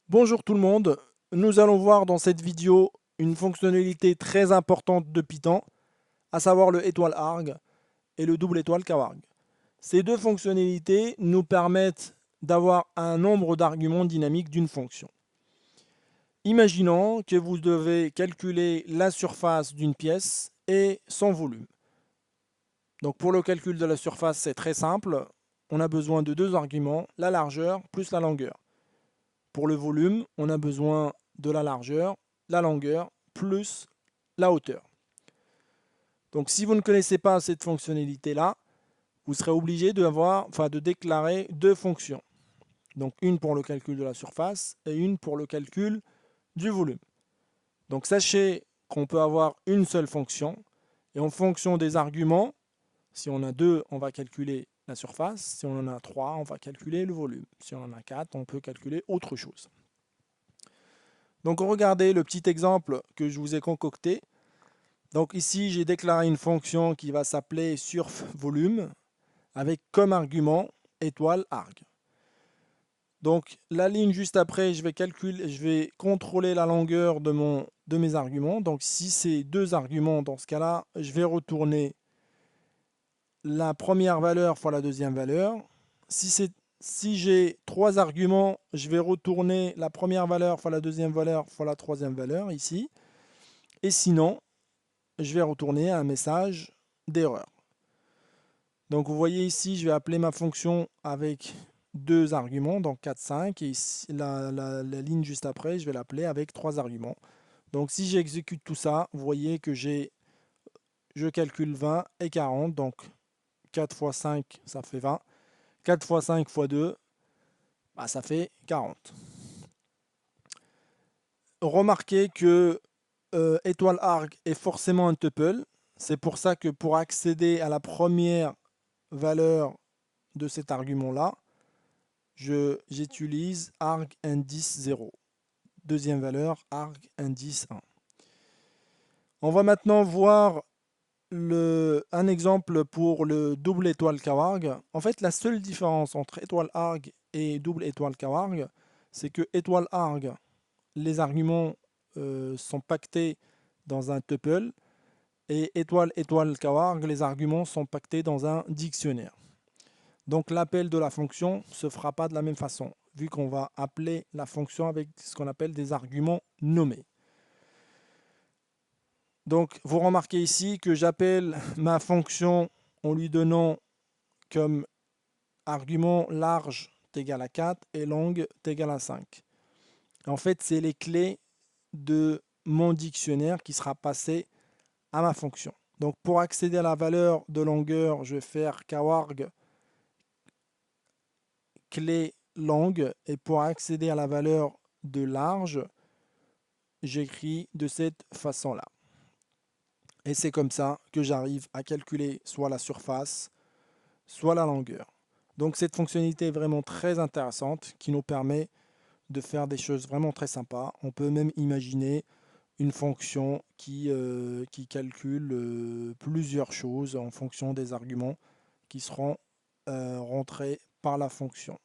Bonjour tout le monde, nous allons voir dans cette vidéo une fonctionnalité très importante de Python, à savoir le étoile arg et le double étoile kawarg. Ces deux fonctionnalités nous permettent d'avoir un nombre d'arguments dynamiques d'une fonction. Imaginons que vous devez calculer la surface d'une pièce et son volume. Donc pour le calcul de la surface, c'est très simple. On a besoin de deux arguments, la largeur plus la longueur. Pour le volume, on a besoin de la longueur plus la hauteur. Donc si vous ne connaissez pas cette fonctionnalité-là, vous serez obligé de déclarer deux fonctions. Donc une pour le calcul de la surface et une pour le calcul du volume. Donc sachez qu'on peut avoir une seule fonction et en fonction des arguments, si on a deux, on va calculer la surface. Si on en a trois, on va calculer le volume. Si on en a quatre, on peut calculer autre chose. Donc regardez le petit exemple que je vous ai concocté. Donc ici, j'ai déclaré une fonction qui va s'appeler surfVolume avec comme argument étoile arg. Donc la ligne juste après, je vais contrôler la longueur de mes arguments. Donc si c'est deux arguments, dans ce cas-là, je vais retourner la première valeur fois la deuxième valeur. Si j'ai trois arguments, je vais retourner la première valeur fois la deuxième valeur fois la troisième valeur ici. Et sinon, je vais retourner un message d'erreur. Donc vous voyez ici, je vais appeler ma fonction avec deux arguments, donc 4, 5, et ici, la ligne juste après, je vais l'appeler avec trois arguments. Donc si j'exécute tout ça, vous voyez que je calcule 20 et 40, donc 4 fois 5, ça fait 20. 4 fois 5 fois 2, ça fait 40. Remarquez que étoile arg est forcément un tuple. C'est pour ça que pour accéder à la première valeur de cet argument-là, j'utilise arg indice 0. Deuxième valeur, arg indice 1. On va maintenant voir un exemple pour le double étoile kawarg. En fait, la seule différence entre étoile arg et double étoile kawarg, c'est que étoile arg, les arguments sont pactés dans un tuple, et étoile étoile kawarg, les arguments sont pactés dans un dictionnaire. Donc l'appel de la fonction ne se fera pas de la même façon, vu qu'on va appeler la fonction avec ce qu'on appelle des arguments nommés. Donc vous remarquez ici que j'appelle ma fonction en lui donnant comme argument large égal à 4 et longue égal à 5. En fait, c'est les clés de mon dictionnaire qui sera passé à ma fonction. Donc pour accéder à la valeur de longueur, je vais faire kawarg clé longue, et pour accéder à la valeur de large, j'écris de cette façon-là. Et c'est comme ça que j'arrive à calculer soit la surface, soit la longueur. Donc cette fonctionnalité est vraiment très intéressante qui nous permet de faire des choses vraiment très sympas. On peut même imaginer une fonction qui calcule plusieurs choses en fonction des arguments qui seront rentrés par la fonction.